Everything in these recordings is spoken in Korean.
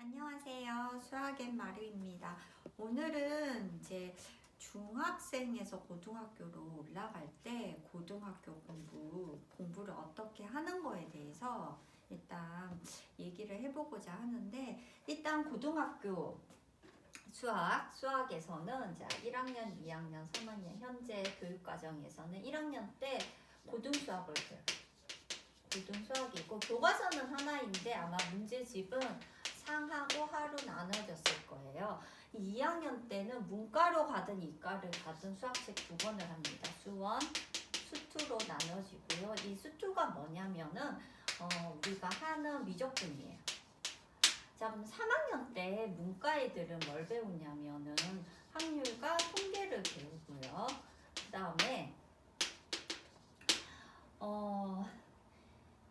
안녕하세요. 수학의 마루입니다. 오늘은 이제 중학생에서 고등학교로 올라갈 때 고등학교 공부를 어떻게 하는 거에 대해서 일단 얘기를 해보고자 하는데, 일단 고등학교 수학에서는 자 1학년, 2학년, 3학년 현재 교육과정에서는 1학년 때 고등수학을 배워요. 고등수학이고 교과서는 하나인데 아마 문제집은 상하고 하로 나눠졌을 거예요. 2학년 때는 문과로 가든 이과를 가든 수학책 2권을 합니다. 수원, 수투로 나눠지고요. 이 수투가 뭐냐면은 우리가 하는 미적분이에요. 자, 그럼 3학년 때 문과 애들은 뭘 배우냐면은 확률과 통계를 배우고요. 그 다음에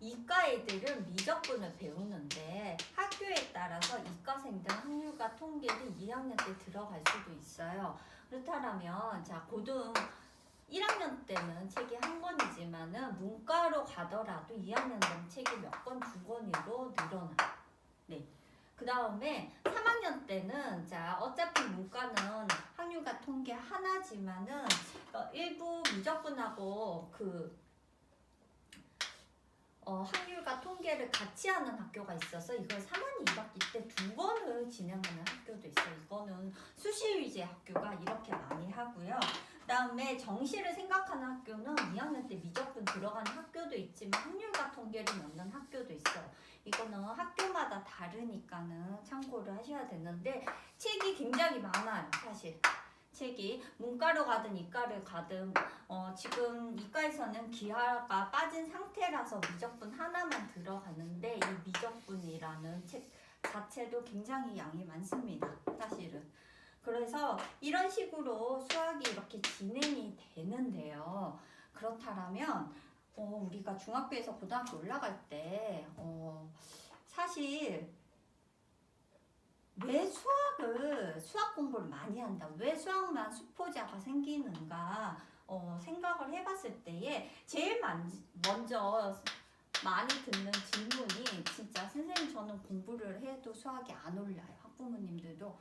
이과 애들은 미적분을 배우는데 학교에 따라서 이과생들 확률과 통계를 2학년 때 들어갈 수도 있어요. 그렇다면 자 고등 1학년 때는 책이 한 권이지만은 문과로 가더라도 2학년 되면 책이 몇 권, 2권으로 늘어나요. 네. 그 다음에 3학년 때는 자 어차피 문과는 확률과 통계 하나지만은 일부 미적분하고 확률과 통계를 같이 하는 학교가 있어서 이걸 3학년 2학기 때 2번을 진행하는 학교도 있어요. 이거는 수시 위주의 학교가 이렇게 많이 하고요. 그 다음에 정시를 생각하는 학교는 2학년 때 미적분 들어가는 학교도 있지만 확률과 통계를 넣는 학교도 있어요. 이거는 학교마다 다르니까는 참고를 하셔야 되는데 책이 굉장히 많아요. 사실. 책이 문과로 가든 이과를 가든 지금 이과에서는 기하가 빠진 상태라서 미적분 하나만 들어가는데 이 미적분이라는 책 자체도 굉장히 양이 많습니다. 사실은. 그래서 이런 식으로 수학이 이렇게 진행이 되는데요. 그렇다면 우리가 중학교에서 고등학교 올라갈 때 사실 왜 수학 공부를 많이 한다? 왜 수학만 수포자가 생기는가? 생각을 해봤을 때에 제일 먼저 많이 듣는 질문이 진짜 선생님 저는 공부를 해도 수학이 안 올라요. 학부모님들도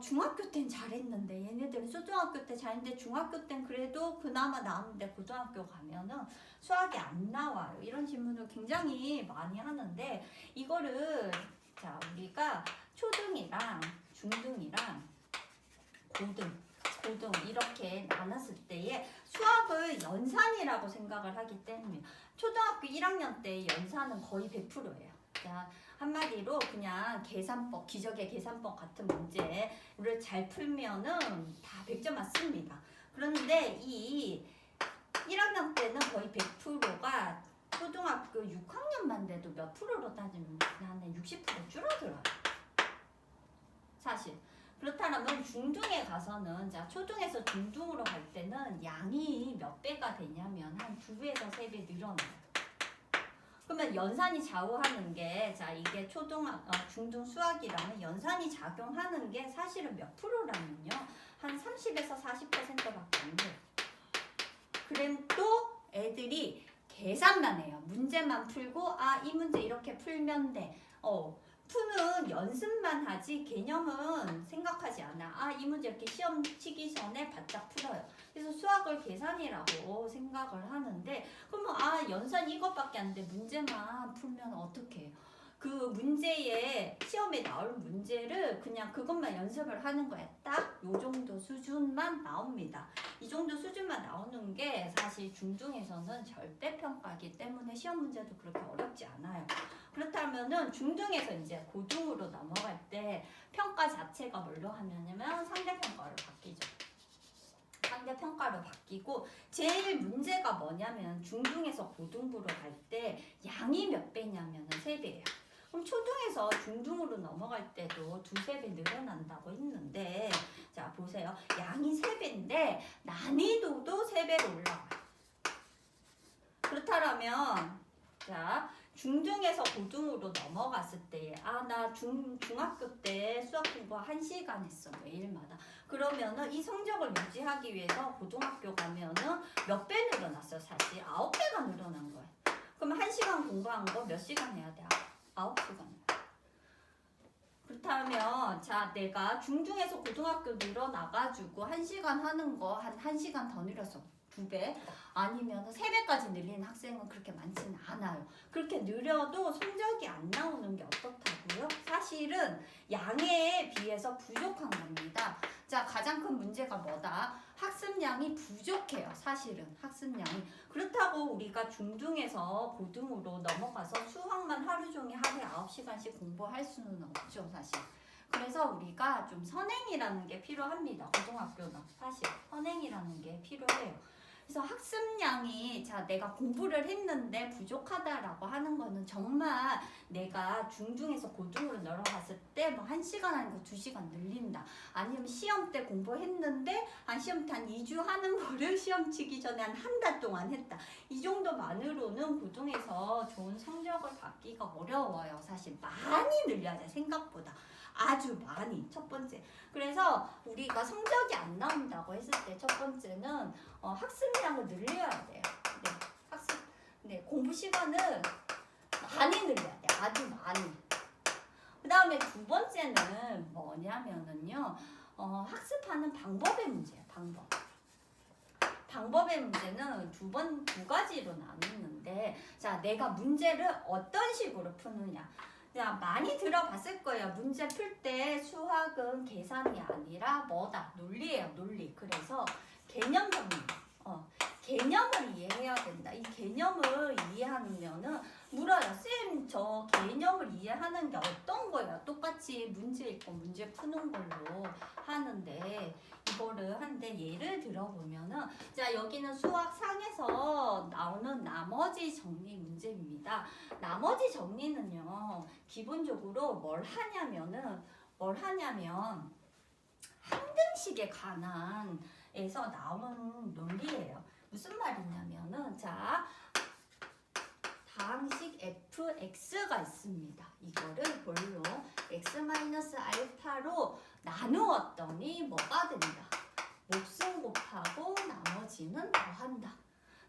중학교 땐 잘했는데 얘네들은 초등학교 때 잘했는데 중학교 땐 그래도 그나마 나았는데 고등학교 가면은 수학이 안 나와요. 이런 질문을 굉장히 많이 하는데 이거를 자 우리가 초등이랑 중등이랑 고등 이렇게 나눴을 때에 수학을 연산이라고 생각을 하기 때문에 초등학교 1학년 때 연산은 거의 100%예요. 자, 한마디로 그냥 계산법, 기적의 계산법 같은 문제를 잘 풀면은 다 100점 맞습니다. 그런데 이 1학년 때는 거의 100%가 초등학교 6학년만 돼도 몇 프로로 따지면 한 60% 줄어들어요. 사실. 그렇다면 중등에 가서는 자 초등에서 중등으로 갈 때는 양이 몇 배가 되냐면 한 2배에서 3배 늘어나요. 그러면 연산이 좌우하는 게 자 이게 중등 수학이라면 연산이 작용하는 게 사실은 몇 프로라면요 한 30에서 40%밖에 안 돼요. 그럼 또 애들이 계산만 해요. 문제만 풀고 이 문제 이렇게 풀면 돼. 푸는 연습만 하지 개념은 생각하지 않아. 이 문제 이렇게 시험 치기 전에 바짝 풀어요. 그래서 수학을 계산이라고 생각을 하는데 그러면 연산 이것밖에 안 돼. 문제만 풀면 어떻게 해요? 그 문제에 시험에 나올 문제를 그냥 그것만 연습을 하는 거야. 딱 요 정도 수준만 나옵니다. 이 정도 수준만 나오는 게 사실 중등에서는 절대평가이기 때문에 시험 문제도 그렇게 어렵지 않아요. 그렇다면은 중등에서 이제 고등으로 넘어갈 때 평가 자체가 뭘로 하냐면 상대평가로 바뀌죠. 상대평가로 바뀌고 제일 문제가 뭐냐면 중등에서 고등부로 갈 때 양이 몇 배냐면 3배예요. 그럼 초등에서 중등으로 넘어갈 때도 2~3배 늘어난다고 했는데 자 보세요. 양이 3배인데 난이도도 3배로 올라가요. 그렇다면 자 중등에서 고등으로 넘어갔을 때 나 중학교 때 수학 공부 1시간 했어 매일마다. 그러면은 이 성적을 유지하기 위해서 고등학교 가면은 몇 배 늘어났어? 사실 9배가 늘어난 거야. 그럼 1시간 공부한 거 몇 시간 해야 돼? 9시간. 그렇다면 자 내가 중중에서 고등학교 늘어나가지고 1시간 하는 거 한 1시간 더 늘려서 2배 아니면 3배까지 늘리는 학생은 그렇게 많지는 않아요. 그렇게 늘려도 성적이 안 나오는 게 어떻다고요? 사실은 양에 비해서 부족한 겁니다. 자 가장 큰 문제가 뭐다? 학습량이 부족해요. 사실은 학습량이. 그렇다고 우리가 중등에서 고등으로 넘어가서 수학만 하루 종일 하루에 9시간씩 공부할 수는 없죠. 사실. 그래서 우리가 좀 선행이라는 게 필요합니다. 고등학교는 사실 선행이라는 게 필요해요. 그래서 학습량이 자 내가 공부를 했는데 부족하다라고 하는 거는 정말 내가 중중에서 고등으로 넘어갔을 때 뭐 1시간 아니고 2시간 늘린다. 아니면 시험 때 공부했는데 시험 때 한 2주 하는 거를 시험 치기 전에 한 달 동안 했다. 이 정도만으로는 고등에서 좋은 성적을 받기가 어려워요. 사실 많이 늘려야 돼. 생각보다. 아주 많이 첫 번째. 그래서 우리가 성적이 안 나온다고 했을 때 첫 번째는 학습량을 늘려야 돼요. 네, 학습. 네, 공부 시간은 많이 늘려야 돼. 아주 많이. 그 다음에 두 번째는 뭐냐면은요, 학습하는 방법의 문제예요. 방법의 문제는 두 가지로 나누는데, 자, 내가 문제를 어떤 식으로 푸느냐. 자, 많이 들어봤을 거예요. 문제 풀 때 수학은 계산이 아니라 뭐다? 논리예요, 논리. 그래서 개념 정리. 개념을 이해해야 된다. 이 개념을 이해하면은 물어요. 쌤, 저 개념을 이해하는 게 어떤 거예요? 똑같이 문제 읽고 문제 푸는 걸로 하는데 이거를 하는데 예를 들어보면은 자 여기는 수학상에서 나오는 나머지 정리 문제입니다. 나머지 정리는요 기본적으로 뭘 하냐면 항등식에 관한 에서 나오는 논리예요. 무슨 말이냐면은 자 다항식 fx가 있습니다. 이거를 뭘로 x-알파로 나누었더니 뭐가 된다? 몫은 곱하고 나머지는 더한다.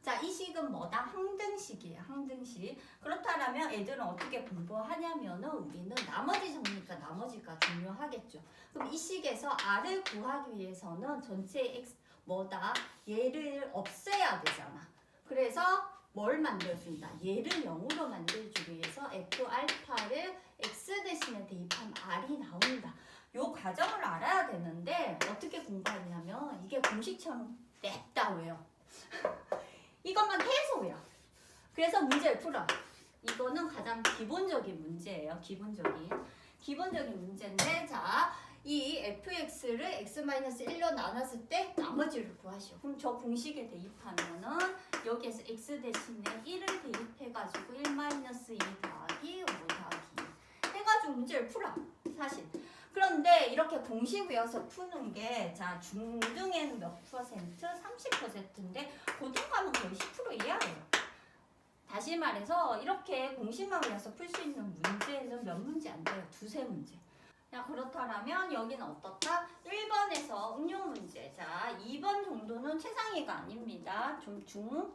자, 이 식은 뭐다? 항등식이에요. 항등식. 그렇다면 애들은 어떻게 공부하냐면은 우리는 나머지 정리니까 나머지가 중요하겠죠. 그럼 이 식에서 r을 구하기 위해서는 전체 x 뭐다? 얘를 없애야 되잖아. 그래서 뭘 만들어준다? 얘를 0으로 만들어주기 위해서 f알파를 x 대신에 대입하면 r이 나온다. 요 과정을 알아야 되는데 어떻게 공부하냐면 이게 공식처럼 냅다 외워. 이것만 계속 외워. 그래서 문제를 풀어. 이거는 가장 기본적인 문제예요. 기본적인 문제인데 자, 이 fx를 x-1로 나눴을 때 나머지를 구하시오. 그럼 저 공식에 대입하면은 여기에서 x 대신에 1을 대입해가지고 1-2 더하기 5 더하기 2 해가지고 문제를 풀어. 사실. 그런데 이렇게 공식 외워서 푸는 게 자 중등에는 몇 %? 30%인데 고등 가면 거의 10% 이하예요. 다시 말해서 이렇게 공식만 외워서 풀 수 있는 문제는 몇 문제 안 돼요. 2-3문제. 자 그렇다면 여기는 어떻다? 1번에서 응용 문제. 자 2번 정도는 최상위가 아닙니다. 좀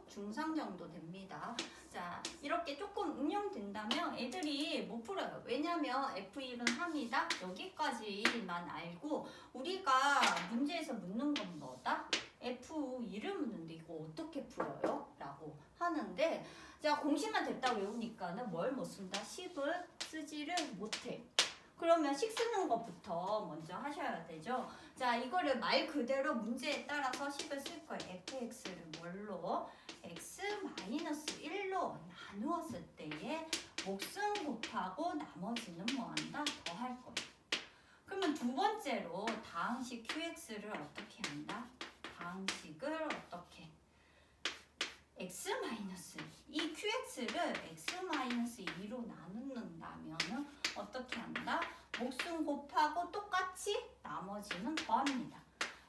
중상 정도 됩니다. 자 이렇게 조금 응용된다면 애들이 못 풀어요. 왜냐면 F1은 3이다. 여기까지만 알고 우리가 문제에서 묻는 건 뭐다? F2를 묻는데 이거 어떻게 풀어요? 라고 하는데 자 공식만 됐다 외우니까는 뭘 못 쓴다? 식을 쓰지를 못해. 그러면 식 쓰는 것부터 먼저 하셔야 되죠. 자, 이거를 말 그대로 문제에 따라서 식을 쓸 거예요. fx를 뭘로? x-1로 나누었을 때에 몫은 곱하고 나머지는 뭐한다? 더할 거예요. 그러면 두 번째로 다항식 qx를 어떻게 한다? 다항식을 어떻게? 이 qx를 x-2로 나눈다면은 어떻게 한다? 몫은 곱하고 똑같이 나머지는 더합니다.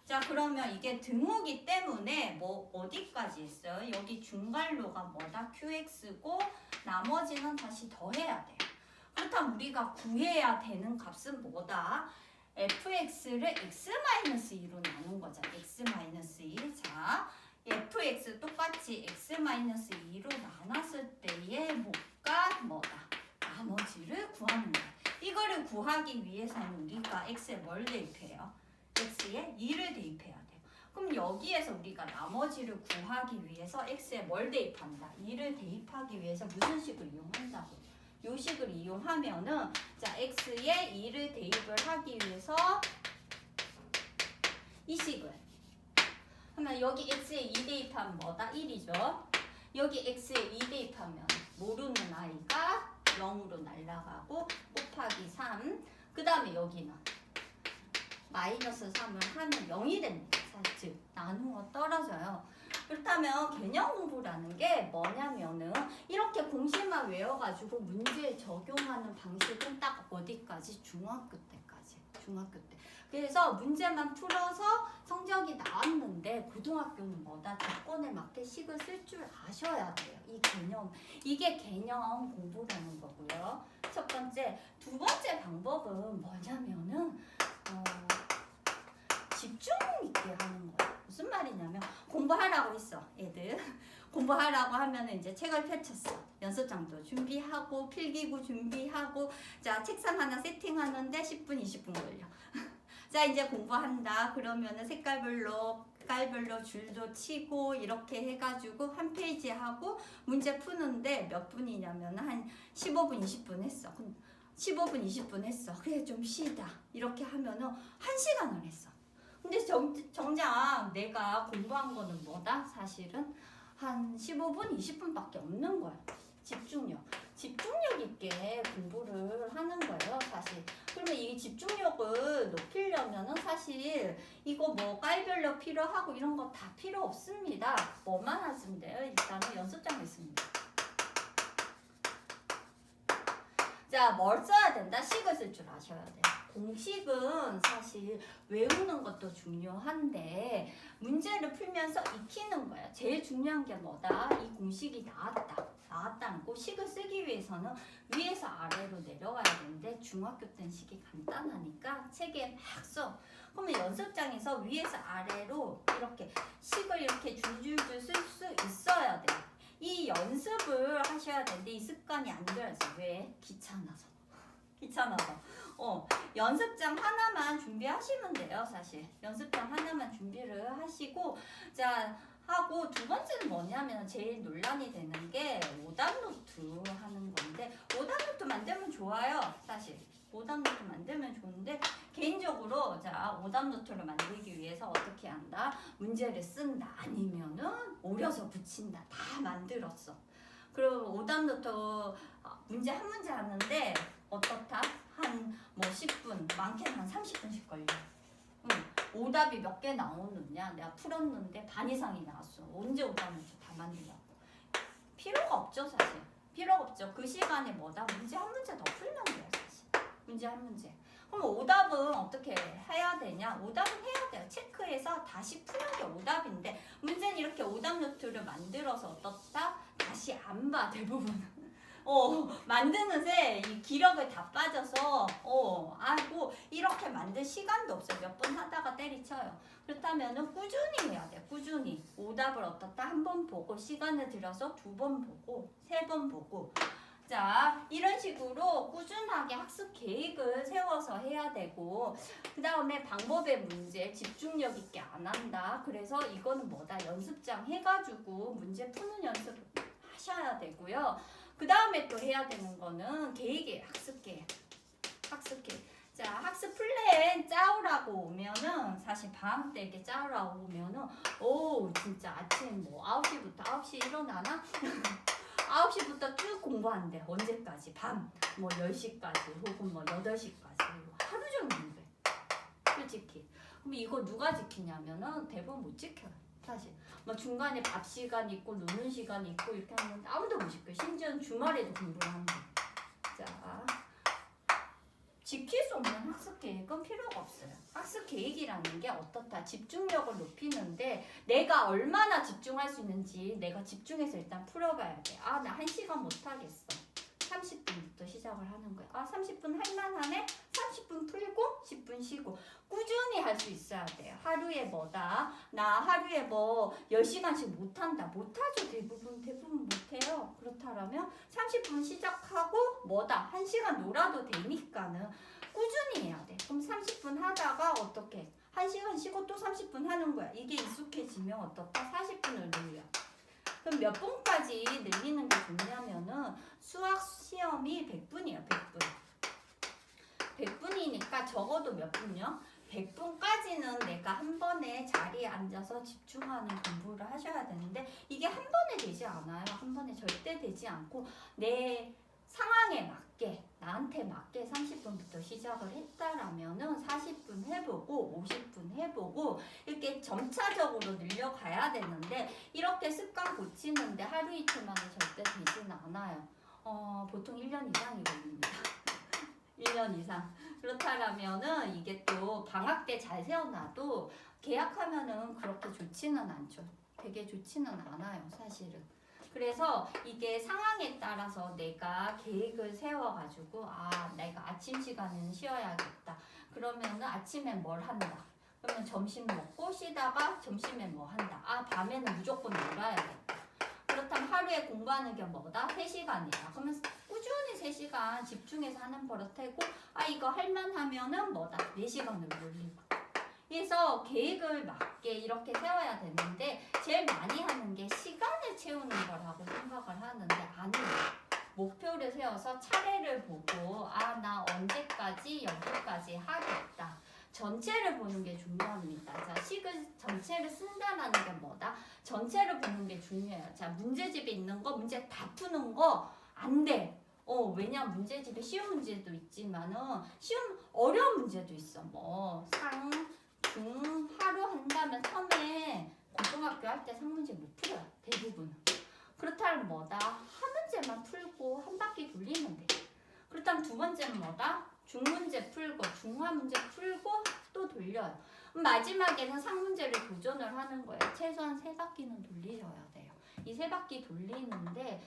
자 그러면 이게 등호기 때문에 뭐 어디까지 있어요? 여기 중괄호가 뭐다? qx고 나머지는 다시 더해야 돼요. 그렇다면 우리가 구해야 되는 값은 뭐다? fx를 x-2로 나눈 거잖아. x-2. 자 fx 똑같이 x-2로 나눴을 때의 뭐가 뭐다? 나머지를 구하는 거야. 이거를 x를 구하기 위해서는 우리가 x에 뭘 대입해요? x에 2를 대입해야 돼요. 그럼 여기에서 우리가 나머지를 구하기 위해서 x에 뭘 대입한다? 2를 대입하기 위해서 무슨 식을 이용한다고? 요 식을 이용하면은 자 x에 2를 대입을 하기 위해서 이 식을 하면 여기 x에 2 대입하면 뭐다? 1이죠. 여기 x에 2 대입하면 모르는 i가 0으로 날아가고 곱하기 3. 그 다음에 여기는 마이너스 3을 하면 0이 됩니다. 즉 나누어 떨어져요. 그렇다면 개념 공부라는 게 뭐냐면은 이렇게 공식만 외워가지고 문제에 적용하는 방식은 딱 어디까지? 중학교 때까지. 중학교 때. 그래서 문제만 풀어서 성적이 나왔는데 고등학교는 뭐다? 조건에 맞게 식을 쓸 줄 아셔야 돼요. 이 개념. 이게 개념 공부라는 거고요. 첫 번째. 두 번째 방법은 뭐냐면은 집중 있게 하는 거예요. 무슨 말이냐면 공부하라고 했어. 애들. 공부하라고 하면 이제 책을 펼쳤어. 연습장도 준비하고 필기구 준비하고 자 책상 하나 세팅하는데 10분 20분 걸려. 자 이제 공부한다 그러면은 색깔별로 줄도 치고 이렇게 해가지고 한 페이지 하고 문제 푸는데 몇 분이냐면 한 15분 20분 했어. 15분 20분 했어. 그래 좀 쉬다 이렇게 하면은 1시간을 했어. 근데 정작 내가 공부한 거는 뭐다? 사실은 한 15분 20분밖에 없는 거야. 집중력 있게 공부를 하는 거예요, 사실. 그러면 이 집중력을 높이려면은 사실 이거 뭐 깔별로 필요하고 이런 거 다 필요 없습니다. 뭐만 하시면 돼요? 일단은 연습장 있습니다. 자, 뭘 써야 된다? 식을 쓸 줄 아셔야 돼요. 공식은 사실 외우는 것도 중요한데 문제를 풀면서 익히는 거야. 제일 중요한 게 뭐다? 이 공식이 나왔다는 거. 식을 쓰기 위해서는 위에서 아래로 내려와야 되는데 중학교 때는 식이 간단하니까 책에 막 써. 그러면 연습장에서 위에서 아래로 이렇게 식을 이렇게 줄줄줄 쓸 수 있어야 돼요. 이 연습을 하셔야 되는데 이 습관이 안 들어서 왜? 귀찮아서. 연습장 하나만 준비하시면 돼요, 사실. 연습장 하나만 준비를 하시고, 자, 하고 두 번째는 뭐냐면 제일 논란이 되는 게 오답노트 하는 건데, 오답노트 만들면 좋아요, 사실. 오답노트 만들면 좋은데, 개인적으로, 자, 오답노트를 만들기 위해서 어떻게 한다? 문제를 쓴다. 아니면은 오려서 붙인다. 다 만들었어. 그리고 오답노트 문제 한 문제 하는데, 어떻다? 한 뭐 10분, 많게는 한 30분씩 걸려. 오답이 몇 개 나오느냐? 내가 풀었는데 반 이상이 나왔어. 언제 오답노트 다 만들냐고. 필요가 없죠, 사실. 필요가 없죠. 그 시간에 뭐다? 문제 한 문제 더 풀면 돼요, 사실. 문제 한 문제. 그럼 오답은 어떻게 해야 되냐? 오답은 해야 돼요. 체크해서 다시 푸는 게 오답인데 문제는 이렇게 오답 노트를 만들어서 어떻다? 다시 안 봐, 대부분. 만드는 새 이 기력을 다 빠져서 아이고 이렇게 만들 시간도 없어요. 몇 번 하다가 때리쳐요. 그렇다면은 꾸준히 해야 돼. 꾸준히 오답을 어떻다 한 번 보고 시간을 들여서 2번 보고 3번 보고 자 이런 식으로 꾸준하게 학습 계획을 세워서 해야 되고 그 다음에 방법의 문제 집중력 있게 안 한다. 그래서 이거는 뭐다 연습장 해가지고 문제 푸는 연습 하셔야 되고요. 그 다음에 또 해야 되는 거는 계획이에요. 학습 계획. 자, 학습 플랜 짜오라고 오면은 사실 방학 때 이렇게 짜오라고 오면은 진짜 아침 뭐 9시부터 9시 일어나나? 9시부터 쭉 공부한대. 언제까지? 밤 뭐 10시까지 혹은 뭐 8시까지 하루 종일 공부해. 솔직히. 그럼 이거 누가 지키냐면은 대부분 못 지켜요. 사실. 뭐 중간에 밥 시간 있고 노는 시간 있고 이렇게 하는데 아무도 못 지켜요. 심지어는 주말에도 공부를 한대. 자, 지킬 수 없는 학습 계획은 필요가 없어요. 학습 계획이라는 게 어떻다? 집중력을 높이는데 내가 얼마나 집중할 수 있는지 내가 집중해서 일단 풀어봐야 돼. 나 1시간 못하겠어. 30분부터 시작을 하는 거야. 30분 할만하네? 30분 풀고 10분 쉬고 꾸준히 할 수 있어야 돼요. 하루에 뭐다? 나 하루에 뭐 10시간씩 못한다. 못하죠. 대부분 못해요. 그렇다면 30분 시작하고 뭐다? 1시간 놀아도 되니까는 꾸준히 해야 돼. 그럼 30분 하다가 어떻게? 1시간 쉬고 또 30분 하는 거야. 이게 익숙해지면 어떻게? 40분을 늘려. 그럼 몇 분까지 늘리는 게 좋냐면은 수학 시험이 100분이에요. 100분. 100분이니까 적어도 몇 분요? 100분까지는 내가 한 번에 자리에 앉아서 집중하는 공부를 하셔야 되는데 이게 한 번에 되지 않아요. 한 번에 절대 되지 않고 내 상황에 맞게 나한테 맞게 30분부터 시작을 했다라면은 40분 해보고 50분 해보고 이렇게 점차적으로 늘려가야 되는데 이렇게 습관 고치는데 하루 이틀 만에 절대 되지는 않아요. 보통 1년 이상이 걸립니다. 1년 이상. 그렇다라면은 이게 또 방학 때 잘 세워놔도 계약하면은 그렇게 좋지는 않죠. 되게 좋지는 않아요, 사실은. 그래서 이게 상황에 따라서 내가 계획을 세워가지고 내가 아침 시간에는 쉬어야겠다. 그러면은 아침에 뭘 한다. 그러면 점심 먹고 쉬다가 점심에 뭐 한다. 밤에는 무조건 놀아야겠다. 그렇다면 하루에 공부하는 게 뭐다? 3시간이다. 그러면 꾸준히 3시간 집중해서 하는 버릇하고 이거 할만하면은 뭐다? 4시간을 올리고. 그래서 계획을 맞게 이렇게 세워야 되는데 제일 많이 하는 게 시간을 채우는 거라고 생각을 하는데 아니에요. 목표를 세워서 차례를 보고 나 언제까지 여기까지 하겠다. 전체를 보는 게 중요합니다. 자, 식을 전체를 쓴다라는 게 뭐다? 전체를 보는 게 중요해요. 자, 문제집에 있는 거 문제 다 푸는 거 안 돼. 왜냐면 문제집에 쉬운 문제도 있지만은 쉬운 어려운 문제도 있어. 뭐 상, 중, 하루 한다면 처음에 고등학교 할 때 상문제 못 풀어요. 대부분은. 그렇다면 뭐다? 한 문제만 풀고 한 바퀴 돌리면 돼. 그렇다면 두 번째는 뭐다? 중문제 풀고 중화 문제 풀고 또 돌려요. 마지막에는 상문제를 도전을 하는 거예요. 최소한 3바퀴는 돌리셔야 돼요. 이 3바퀴 돌리는데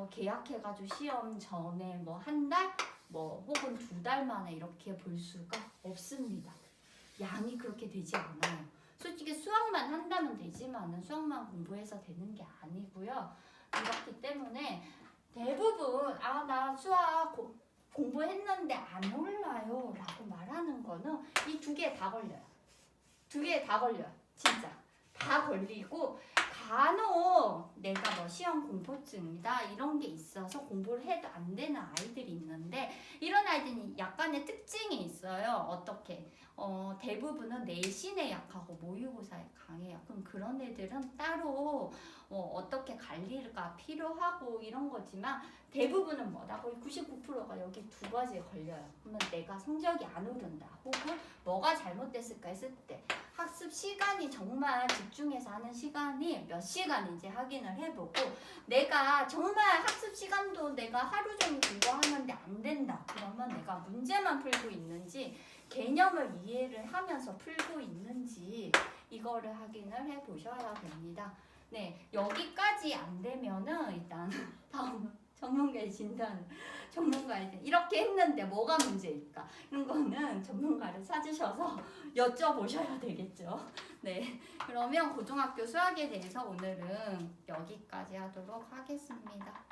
계약해가지고 시험 전에 뭐 한 달, 뭐 혹은 2달 만에 이렇게 볼 수가 없습니다. 양이 그렇게 되지 않아요. 솔직히 수학만 한다면 되지만은 수학만 공부해서 되는 게 아니고요. 그렇기 때문에 대부분 나 수학 공부했는데 안 올라요 라고 말하는 거는 이 2개 다 걸려요. 2개 다 걸려요. 진짜 다 걸리고 간혹 내가 뭐 시험 공포증이다 이런 게 있어서 공부를 해도 안 되는 아이들이 있는데 이런 아이들은 약간의 특징이 있어요. 어떻게? 대부분은 내신에 약하고 모의고사에 강해요. 그럼 그런 애들은 따로 어떻게 관리가 필요하고 이런 거지만 대부분은 뭐다? 거의 99%가 여기 2가지에 걸려요. 그러면 내가 성적이 안 오른다. 혹은 뭐가 잘못됐을까 했을 때 학습 시간이 정말 집중해서 하는 시간이 몇 시간인지 확인을 해보고 내가 정말 학습 시간도 내가 하루 종일 공부하는데 안 된다. 그러면 내가 문제만 풀고 있는지 개념을 이해를 하면서 풀고 있는지 이거를 확인을 해보셔야 됩니다. 네, 여기까지 안 되면은 일단 다음 전문가의 진단, 전문가의 이렇게 했는데 뭐가 문제일까? 이런 거는 전문가를 찾으셔서 여쭤보셔야 되겠죠. 네, 그러면 고등학교 수학에 대해서 오늘은 여기까지 하도록 하겠습니다.